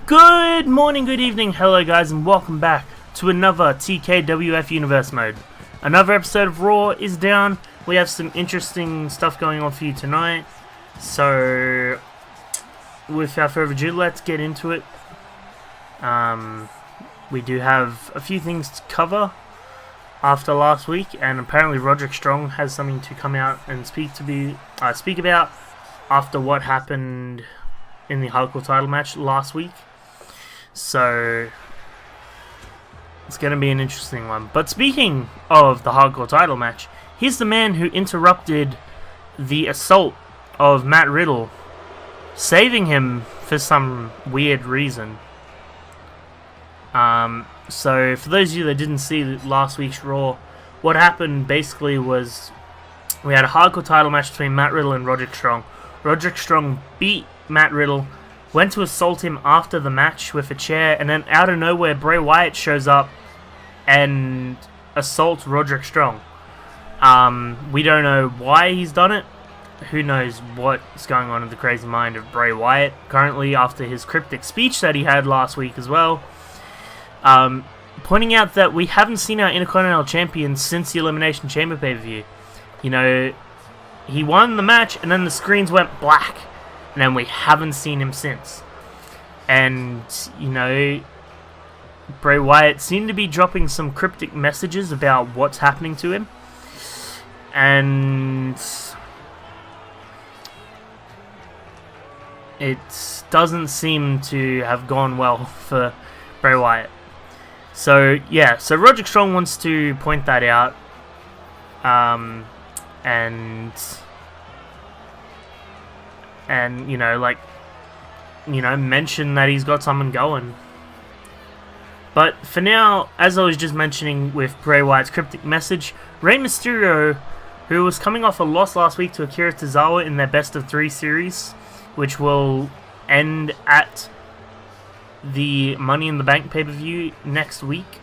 Good morning, good evening, hello guys, and welcome back to another TKWF Universe mode. Another episode of Raw is down. We have some interesting stuff going on for you tonight. So, without further ado, let's get into it. We do have a few things to cover after last week, and apparently Roderick Strong has something to come out and speak about after what happened in the hardcore title match last week. So it's going to be an interesting one. But speaking of the hardcore title match, here's the man who interrupted the assault of Matt Riddle, saving him for some weird reason. So for those of you that didn't see last week's Raw, what happened basically was we had a hardcore title match between Matt Riddle and Roderick Strong. Roderick Strong beat Matt Riddle, went to assault him after the match with a chair, and then out of nowhere Bray Wyatt shows up and assaults Roderick Strong. We don't know why he's done it. Who knows what's going on in the crazy mind of Bray Wyatt currently after his cryptic speech that he had last week as well. Pointing out that we haven't seen our Intercontinental Champion since the Elimination Chamber pay-per-view. You know, he won the match and then the screens went black. And then we haven't seen him since. And, you know, Bray Wyatt seemed to be dropping some cryptic messages about what's happening to him. And it doesn't seem to have gone well for Bray Wyatt. So, yeah, so Roderick Strong wants to point that out. And, you know, like, you know, mention that he's got something going. But for now, as I was just mentioning with Bray Wyatt's cryptic message, Rey Mysterio, who was coming off a loss last week to Akira Tozawa in their best of 3 series, which will end at the Money in the Bank pay-per-view next week,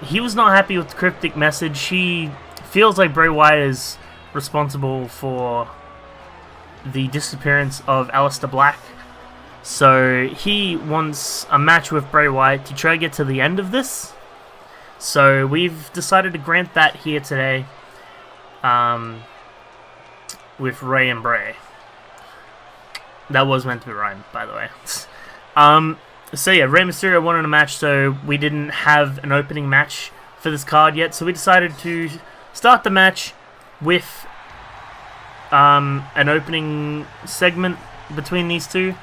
he was not happy with the cryptic message. He feels like Bray Wyatt is responsible for the disappearance of Aleister Black. So he wants a match with Bray Wyatt to try to get to the end of this. So we've decided to grant that here today, with Ray and Bray. That was meant to be rhymed, by the way. So yeah, Rey Mysterio wanted a match, so we didn't have an opening match for this card yet. So we decided to start the match with an opening segment between these two.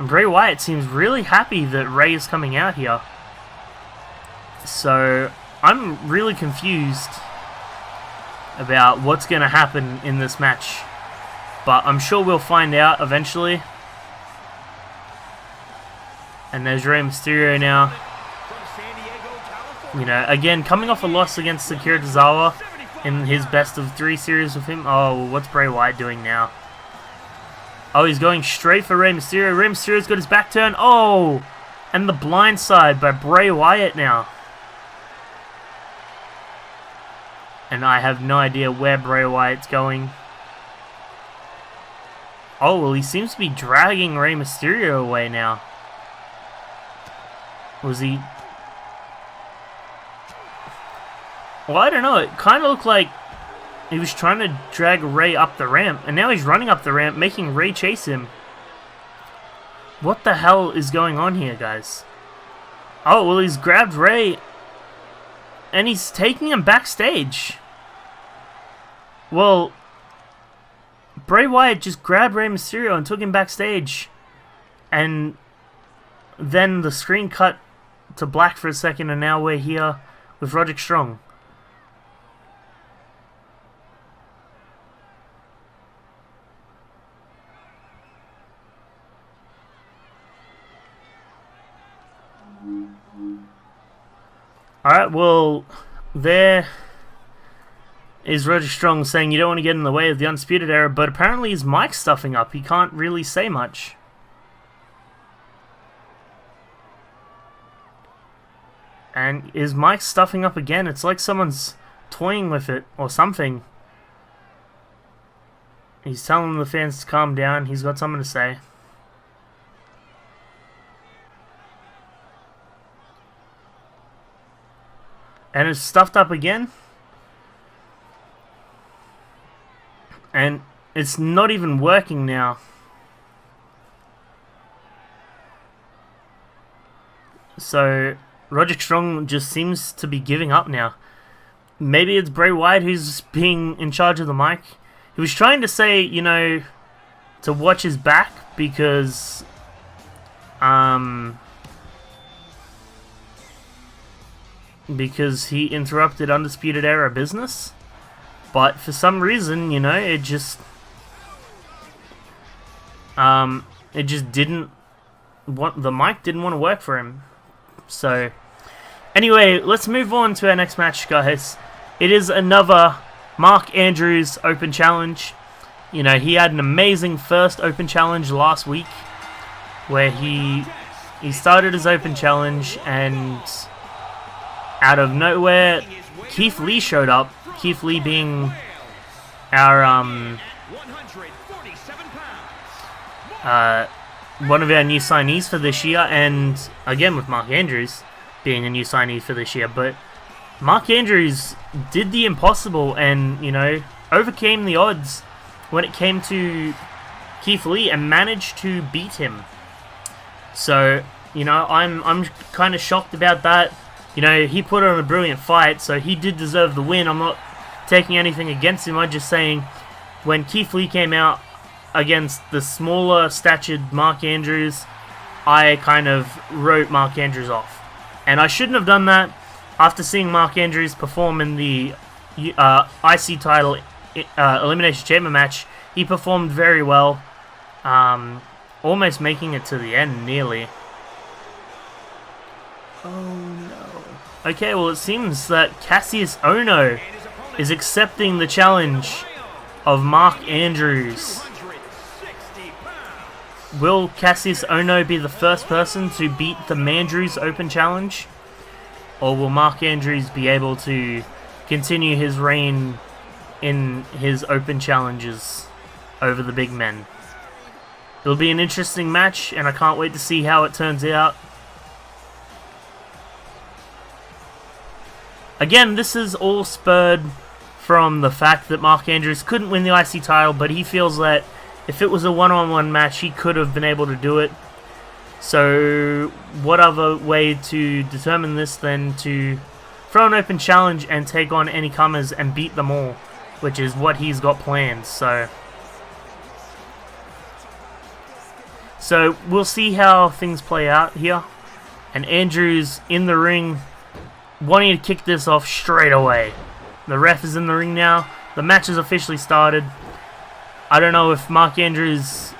And Bray Wyatt seems really happy that Ray is coming out here. So I'm really confused about what's going to happen in this match. But I'm sure we'll find out eventually. And there's Rey Mysterio now. You know, again, coming off a loss against Akira Tozawa in his best of 3 series with him. Oh, what's Bray Wyatt doing now? Oh, he's going straight for Rey Mysterio. Rey Mysterio's got his back turned. Oh! And the blind side by Bray Wyatt now. And I have no idea where Bray Wyatt's going. Oh, well, he seems to be dragging Rey Mysterio away now. Was he... Well, I don't know. It kind of looked like he was trying to drag Ray up the ramp, and now he's running up the ramp, making Ray chase him. What the hell is going on here, guys? Oh, well, he's grabbed Ray, and he's taking him backstage. Well, Bray Wyatt just grabbed Rey Mysterio and took him backstage. And then the screen cut to black for a second, and now we're here with Roderick Strong. Alright, well, there is Roderick Strong saying you don't want to get in the way of the Undisputed Era, but apparently his mic's stuffing up. He can't really say much. And his mic's stuffing up again. It's like someone's toying with it or something. He's telling the fans to calm down. He's got something to say. And it's stuffed up again. And it's not even working now. So Roderick Strong just seems to be giving up now. Maybe it's Bray Wyatt who's being in charge of the mic. He was trying to say, you know, to watch his back because he interrupted Undisputed Era business. But for some reason, you know, it just didn't want, the mic didn't want to work for him. So anyway, let's move on to our next match, guys. It is another Mark Andrews Open Challenge. You know, he had an amazing first Open Challenge last week where he started his Open Challenge and out of nowhere Keith Lee showed up. Keith Lee being our one of our new signees for this year, and again with Mark Andrews being a new signee for this year. But Mark Andrews did the impossible and, you know, overcame the odds when it came to Keith Lee and managed to beat him. So, you know, I'm kind of shocked about that. You know, he put on a brilliant fight, so he did deserve the win. I'm not taking anything against him. I'm just saying when Keith Lee came out against the smaller statured Mark Andrews, I kind of wrote Mark Andrews off. And I shouldn't have done that after seeing Mark Andrews perform in the IC title Elimination Chamber match. He performed very well, almost making it to the end, nearly. Oh no. Okay, well it seems that Cassius Ohno is accepting the challenge of Mark Andrews. Will Cassius Ohno be the first person to beat the Mandrews Open Challenge? Or will Mark Andrews be able to continue his reign in his Open Challenges over the big men? It'll be an interesting match, and I can't wait to see how it turns out. Again, this is all spurred from the fact that Mark Andrews couldn't win the IC title, but he feels that if it was a one-on-one match, he could have been able to do it. So, what other way to determine this than to throw an open challenge and take on any comers and beat them all, which is what he's got planned. So we'll see how things play out here. And Andrews in the ring, wanting to kick this off straight away. The ref is in the ring now. The match has officially started. I don't know if Mark Andrews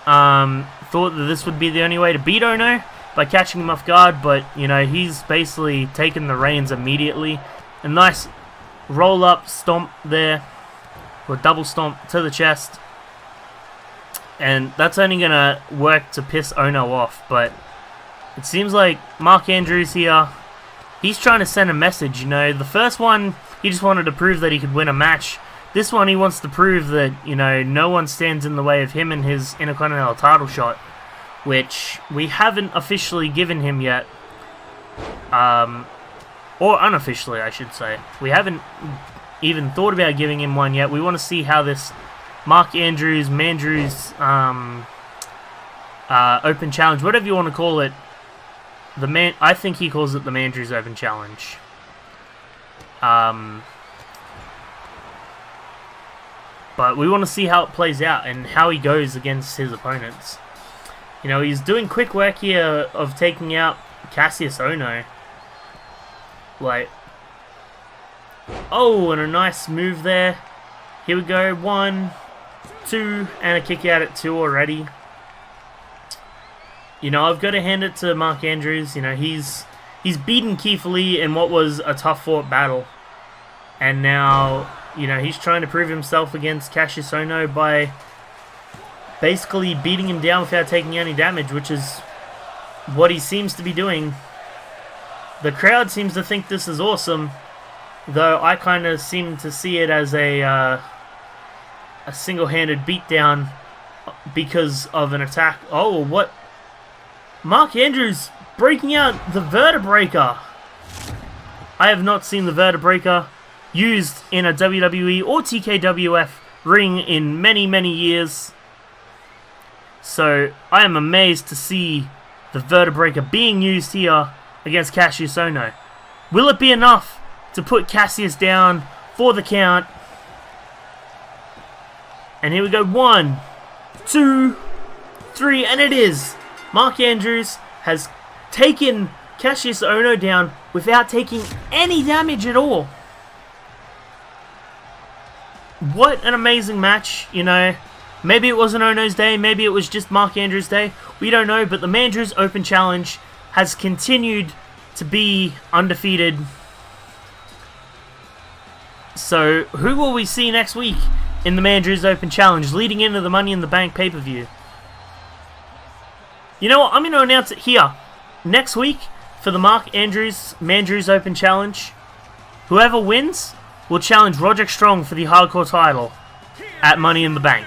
thought that this would be the only way to beat Ohno by catching him off guard, but, you know, he's basically taken the reins immediately. A nice roll-up stomp there, or double stomp to the chest. And that's only going to work to piss Ohno off, but it seems like Mark Andrews here, he's trying to send a message, you know. The first one, he just wanted to prove that he could win a match. This one, he wants to prove that, you know, no one stands in the way of him and his Intercontinental title shot, which we haven't officially given him yet. Or unofficially, I should say. We haven't even thought about giving him one yet. We want to see how this Mark Andrews, Mandrews, Open Challenge, whatever you want to call it, I think he calls it the Mandrews Open Challenge. But we want to see how it plays out and how he goes against his opponents. You know, he's doing quick work here of taking out Cassius Ohno. Like, oh, and a nice move there. Here we go, 1, 2, and a kick out at 2 already. You know, I've got to hand it to Mark Andrews. You know, he's beaten Keith Lee in what was a tough-fought battle. And now, you know, he's trying to prove himself against Cassius Ohno by basically beating him down without taking any damage, which is what he seems to be doing. The crowd seems to think this is awesome, though I kind of seem to see it as a single-handed beatdown because of an attack. Oh, what? Mark Andrews breaking out the Vertebreaker. I have not seen the vertebraker used in a WWE or TKWF ring in many, many years. So I am amazed to see the vertebraker being used here against Cassius Ohno. Will it be enough to put Cassius down for the count? And here we go. 1, 2, 3, and it is. Mark Andrews has taken Cassius Ohno down without taking any damage at all. What an amazing match, you know. Maybe it wasn't Ohno's day, maybe it was just Mark Andrews' day. We don't know, but the Mandrews Open Challenge has continued to be undefeated. So, who will we see next week in the Mandrews Open Challenge leading into the Money in the Bank pay-per-view? You know what? I'm going to announce it here. Next week, for the Mark Andrews Mandrews Open Challenge, whoever wins will challenge Roderick Strong for the Hardcore title at Money in the Bank.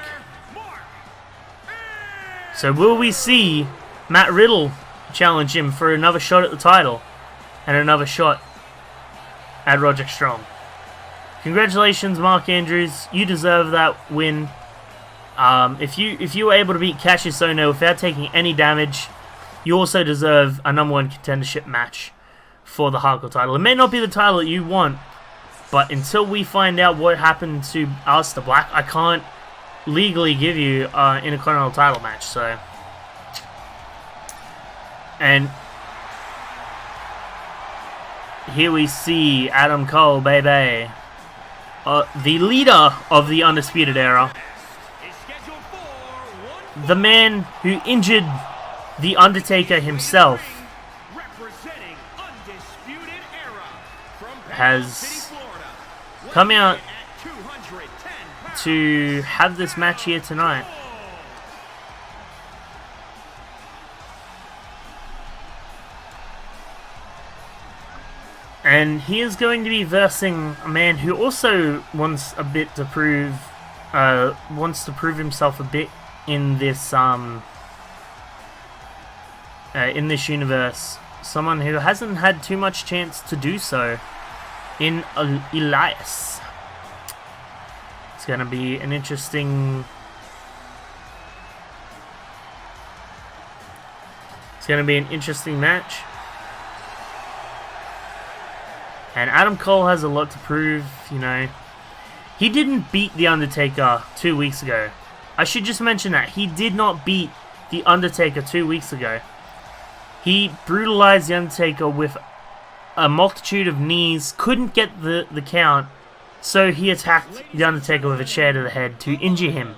So will we see Matt Riddle challenge him for another shot at the title and another shot at Roderick Strong? Congratulations, Mark Andrews. You deserve that win. If you were able to beat Cassius Ohno without taking any damage, you also deserve a #1 contendership match for the Hardcore title. It may not be the title that you want, but until we find out what happened to Aleister Black, I can't legally give you an Intercontinental title match. So, and here we see Adam Cole, baby, the leader of the Undisputed Era, the man who injured the Undertaker himself, has come out to have this match here tonight. And he is going to be versing a man who also wants a bit to prove, himself a bit in this universe. Someone who hasn't had too much chance to do so in Elias. It's going to be an interesting... match. And Adam Cole has a lot to prove, you know. He didn't beat The Undertaker 2 weeks ago. I should just mention that. He did not beat The Undertaker 2 weeks ago. He brutalized The Undertaker with a multitude of knees, couldn't get the count, so he attacked The Undertaker with a chair to the head to injure him.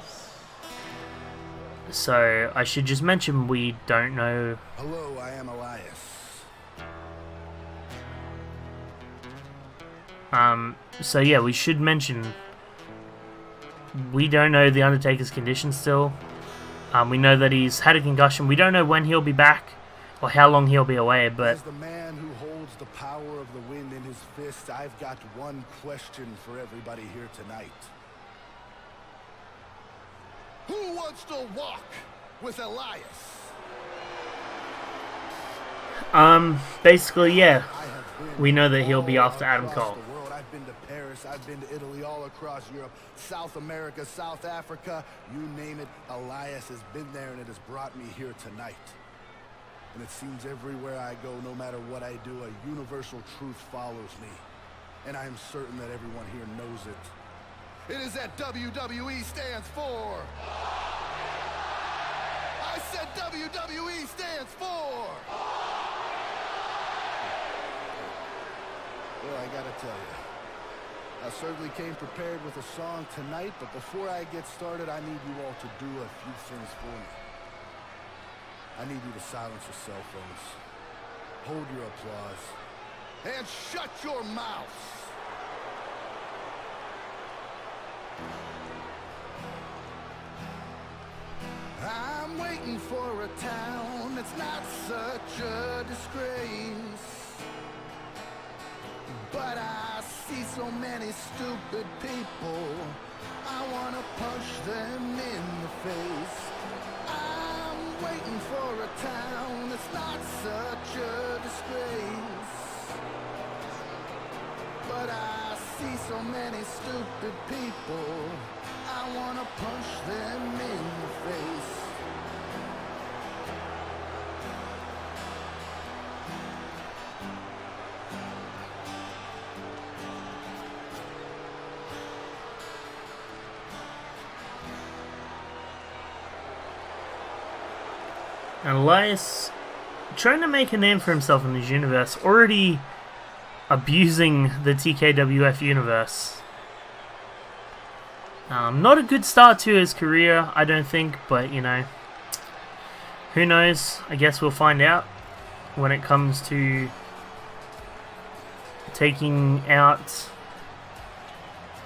So, I should just mention we don't know. Hello, I am Elias. So yeah, we should mention we don't know The Undertaker's condition still. We know that he's had a concussion. We don't know when he'll be back or how long he'll be away, but as the man who holds the power of the wind in his fist, I've got one question for everybody here tonight. Who wants to walk with Elias? Basically, yeah. We know that he'll be after Adam Cole. I've been to Paris, I've been to Italy, all across Europe, South America, South Africa, you name it, Elias has been there, and it has brought me here tonight. And it seems everywhere I go, no matter what I do, a universal truth follows me. And I am certain that everyone here knows it. It is that WWE stands for. I said WWE stands for. Well, I gotta tell you, I certainly came prepared with a song tonight, but before I get started, I need you all to do a few things for me. I need you to silence your cell phones, hold your applause, and shut your mouths. I'm waiting for a town that's not such a disgrace. But I see so many stupid people, I want to punch them in the face. I'm waiting for a town that's not such a disgrace. But I see so many stupid people. I wanna punch them in the face. And Elias trying to make a name for himself in this universe, already abusing the TKWF universe. Not a good start to his career, I don't think, but you know, who knows? I guess we'll find out when it comes to taking out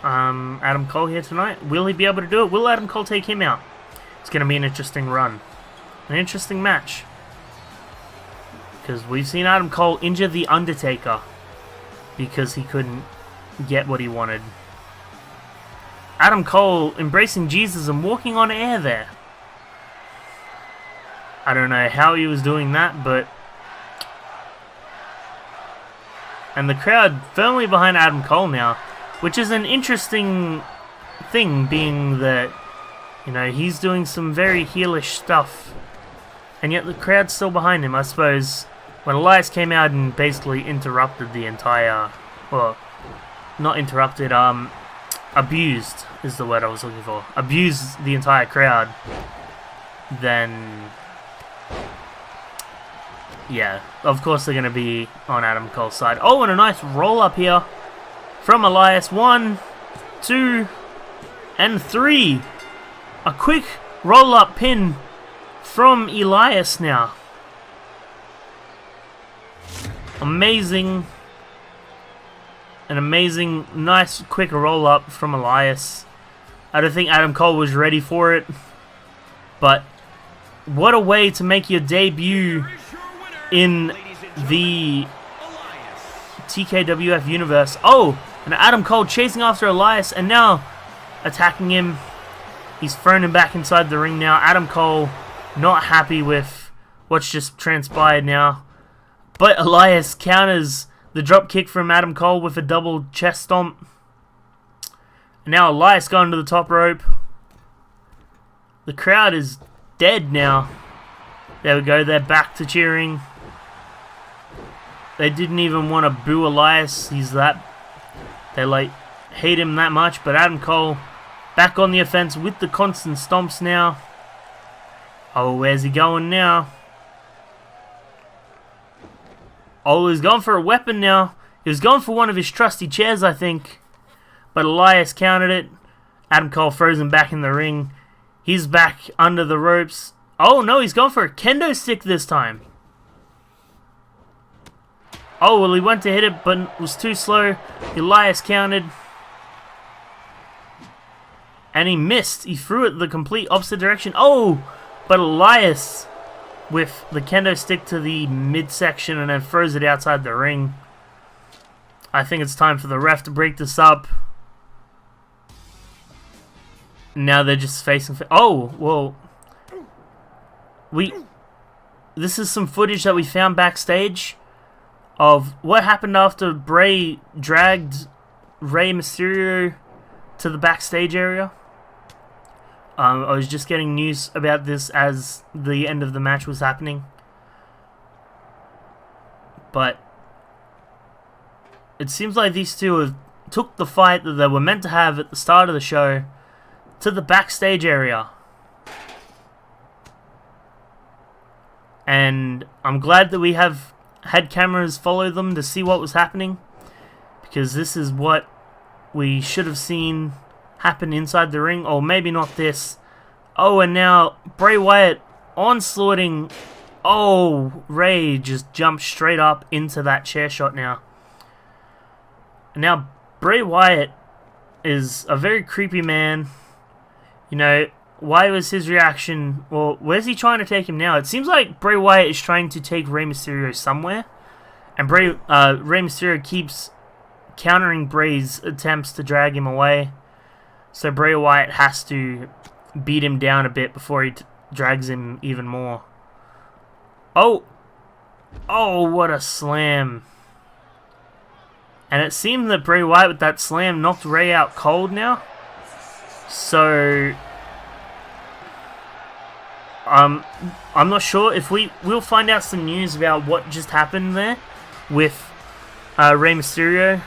Adam Cole here tonight. Will he be able to do it? Will Adam Cole take him out? It's going to be an interesting run. An interesting match. Because we've seen Adam Cole injure The Undertaker because he couldn't get what he wanted. Adam Cole embracing Jesus and walking on air there. I don't know how he was doing that, but... And the crowd firmly behind Adam Cole now, which is an interesting thing, being that, you know, he's doing some very heelish stuff, and yet the crowd's still behind him. I suppose when Elias came out and basically interrupted the entire, well, not interrupted, abused is the word I was looking for, abused the entire crowd, then, yeah, of course they're going to be on Adam Cole's side. Oh, and a nice roll-up here from Elias. 1, 2, and 3. A quick roll-up pin from Elias now. Amazing. An amazing, nice, quick roll-up from Elias. I don't think Adam Cole was ready for it. But what a way to make your debut in the TKWF universe. Oh, and Adam Cole chasing after Elias and now attacking him. He's thrown him back inside the ring now. Adam Cole not happy with what's just transpired now. But Elias counters the drop kick from Adam Cole with a double chest stomp. And now Elias going to the top rope. The crowd is dead now. There we go, they're back to cheering. They didn't even want to boo Elias. They like hate him that much. But Adam Cole back on the offense with the constant stomps now. Oh, where's he going now? Oh, he's going for a weapon now. He was going for one of his trusty chairs, I think. But Elias countered it. Adam Cole throws him back in the ring. He's back under the ropes. Oh, no, he's going for a kendo stick this time. Oh, well, he went to hit it, but was too slow. Elias countered. And he missed. He threw it the complete opposite direction. Oh, but Elias with the kendo stick to the midsection and then throws it outside the ring. I think it's time for the ref to break this up. Now they're just facing... Oh, well... This is some footage that we found backstage of what happened after Bray dragged Rey Mysterio to the backstage area. I was just getting news about this as the end of the match was happening. But it seems like these two have took the fight that they were meant to have at the start of the show to the backstage area. And I'm glad that we have had cameras follow them to see what was happening, because this is what we should have seen happen inside the ring. Or maybe not this. Oh, and now Bray Wyatt onslaughting. Oh, Ray just jumped straight up into that chair shot now. And now Bray Wyatt is a very creepy man. You know, why was his reaction... Well, where's he trying to take him now? It seems like Bray Wyatt is trying to take Rey Mysterio somewhere. And Rey Mysterio keeps countering Bray's attempts to drag him away. So Bray Wyatt has to beat him down a bit before he drags him even more. Oh! Oh, what a slam. And it seemed that Bray Wyatt with that slam knocked Ray out cold now. So I'm not sure if we'll find out some news about what just happened there with Rey Mysterio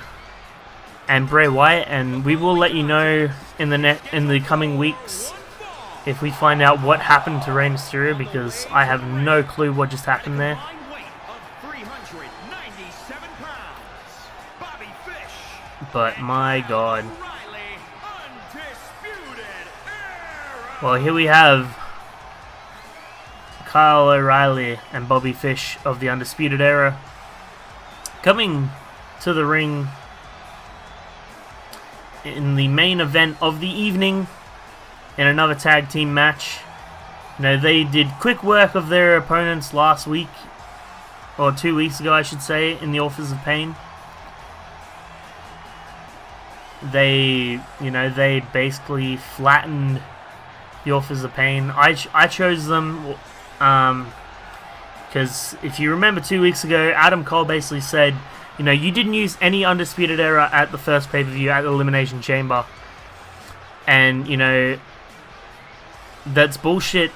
and Bray Wyatt, and we will let you know in the coming weeks if we find out what happened to Rey Mysterio, because I have no clue what just happened there. But my God. Well, here we have Kyle O'Reilly and Bobby Fish of the Undisputed Era coming to the ring in the main event of the evening in another tag team match. You know, they did quick work of their opponents last week, or 2 weeks ago I should say, in the Authors of Pain. They basically flattened the Authors of Pain. I chose them because if you remember 2 weeks ago, Adam Cole basically said, you know, you didn't use any Undisputed Era at the first pay-per-view at the Elimination Chamber. And, you know, that's bullshit.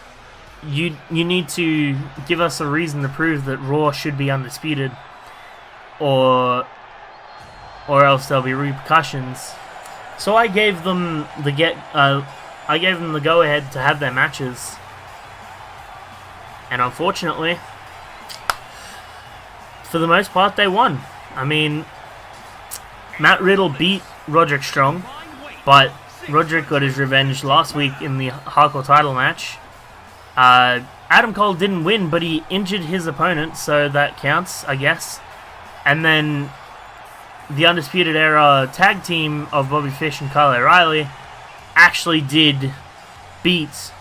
You need to give us a reason to prove that Raw should be undisputed, or else there'll be repercussions. So I gave them the go-ahead to have their matches, and unfortunately, for the most part, they won. I mean, Matt Riddle beat Roderick Strong, but Roderick got his revenge last week in the Hardcore title match. Adam Cole didn't win, but he injured his opponent, so that counts, I guess. And then the Undisputed Era tag team of Bobby Fish and Kyle O'Reilly actually did beat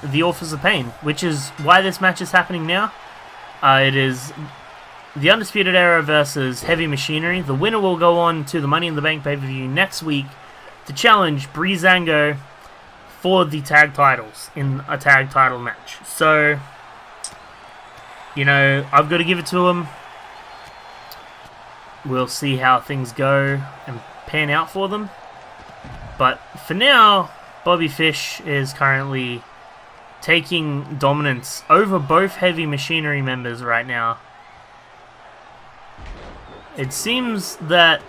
the Authors of Pain, which is why this match is happening now. It is the Undisputed Era versus Heavy Machinery. The winner will go on to the Money in the Bank pay-per-view next week to challenge Breezango for the tag titles in a tag title match. So, you know, I've got to give it to them. We'll see how things go and pan out for them. But for now, Bobby Fish is currently taking dominance over both Heavy Machinery members right now. It seems that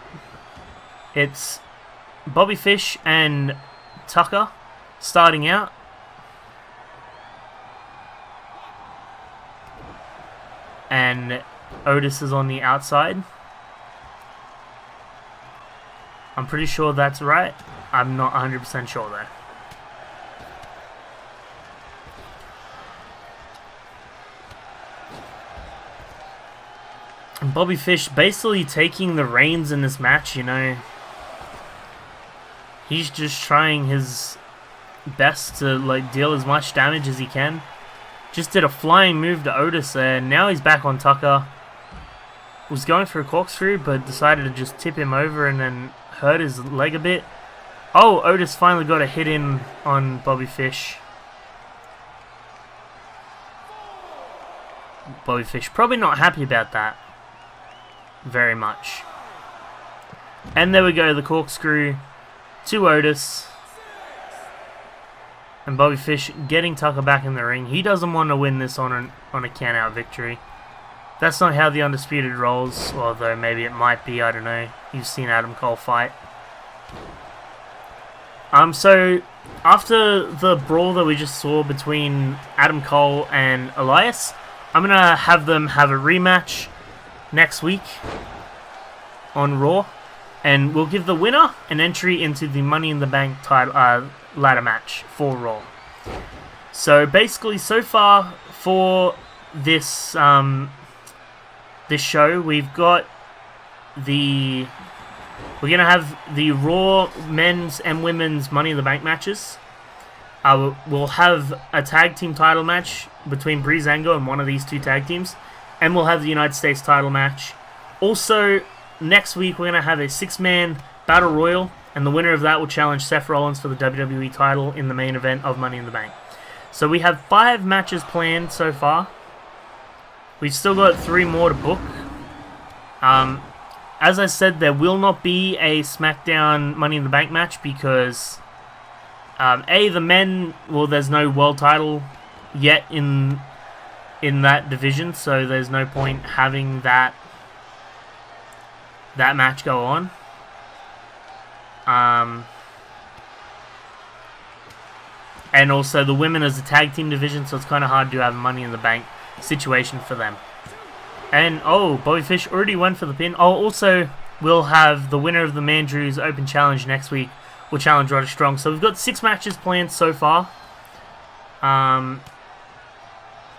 it's Bobby Fish and Tucker starting out. And Otis is on the outside. I'm pretty sure that's right. I'm not 100% sure though. And Bobby Fish basically taking the reins in this match, you know. He's just trying his best to like deal as much damage as he can. Just did a flying move to Otis there. Now he's back on Tucker. Was going for a corkscrew, but decided to just tip him over and then hurt his leg a bit. Oh, Otis finally got a hit in on Bobby Fish. Bobby Fish probably not happy about that very much. And there we go, the corkscrew to Otis. And Bobby Fish getting Tucker back in the ring. He doesn't want to win this on a count-out victory. That's not how the Undisputed rolls, although maybe it might be, I don't know. You've seen Adam Cole fight. So, after the brawl that we just saw between Adam Cole and Elias, I'm going to have them have a rematch next week on Raw. And we'll give the winner an entry into the Money in the Bank title, ladder match for Raw. So basically, so far for this this show, we've got we're gonna have the Raw men's and women's Money in the Bank matches. We'll have a tag team title match between Breezango and one of these two tag teams, and we'll have the United States title match. Also, next week, we're going to have a 6-man Battle Royal, and the winner of that will challenge Seth Rollins for the WWE title in the main event of Money in the Bank. So we have 5 matches planned so far. we've still got 3 more to book. As I said, there will not be a SmackDown Money in the Bank match because the men, well, there's no world title yet in that division, so there's no point having that match go on. And also the women as a tag team division, so it's kind of hard to have a Money in the Bank situation for them. And, Bobby Fish already went for the pin. Also, we'll have the winner of the Mandrews Open Challenge next week will challenge Roderick Strong. So we've got 6 matches planned so far.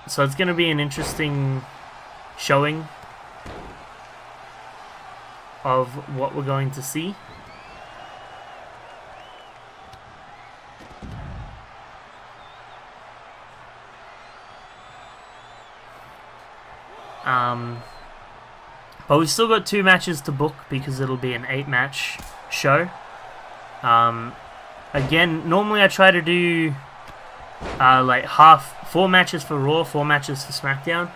So it's going to be an interesting showing of what we're going to see. But we've still got 2 matches to book because it'll be an 8-match show. Again, normally I try to do like 4 matches for Raw, 4 matches for SmackDown.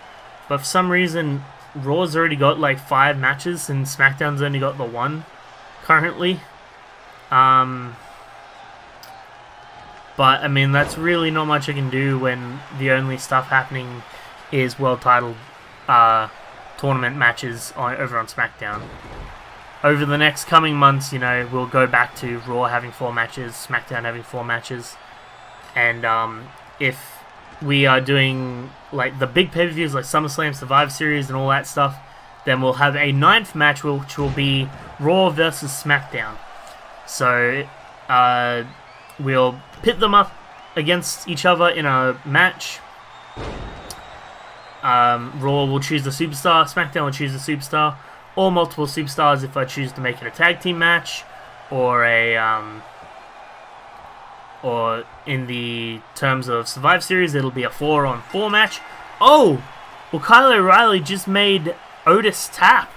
But for some reason, Raw's already got like 5 matches and SmackDown's only got the 1 currently. But I mean, that's really not much I can do when the only stuff happening is world title tournament matches over on SmackDown. Over the next coming months, we'll go back to Raw having 4 matches, SmackDown having 4 matches, and if we are doing like the big pay-per-views like SummerSlam, Survivor Series, and all that stuff, then we'll have a 9th match, which will be Raw versus SmackDown. So we'll pit them up against each other in a match. Raw will choose the superstar, SmackDown will choose the superstar, or multiple superstars if I choose to make it a tag team match, or or in the terms of Survivor Series, it'll be a 4-on-4 match. Well, Kyle O'Reilly just made Otis tap,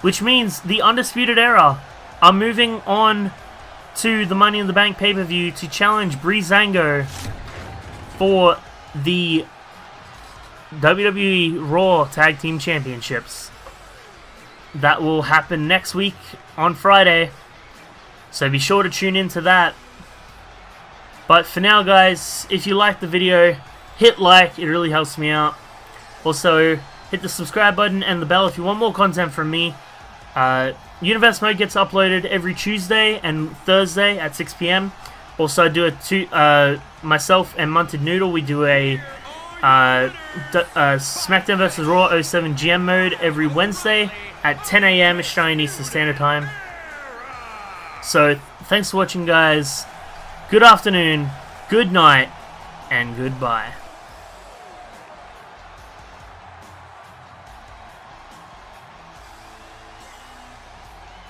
which means the Undisputed Era are moving on to the Money in the Bank pay-per-view to challenge Breezango for the WWE Raw Tag Team Championships. That will happen next week on Friday, so be sure to tune into that. But for now, guys, if you liked the video, hit like, it really helps me out. Also, hit the subscribe button and the bell if you want more content from me. Universe Mode gets uploaded every Tuesday and Thursday at 6 PM. Also, I do myself and Munted Noodle, we do a SmackDown vs. Raw 07 GM mode every Wednesday at 10 AM Australian Eastern Standard Time. So, thanks for watching, guys. Good afternoon, good night, and goodbye.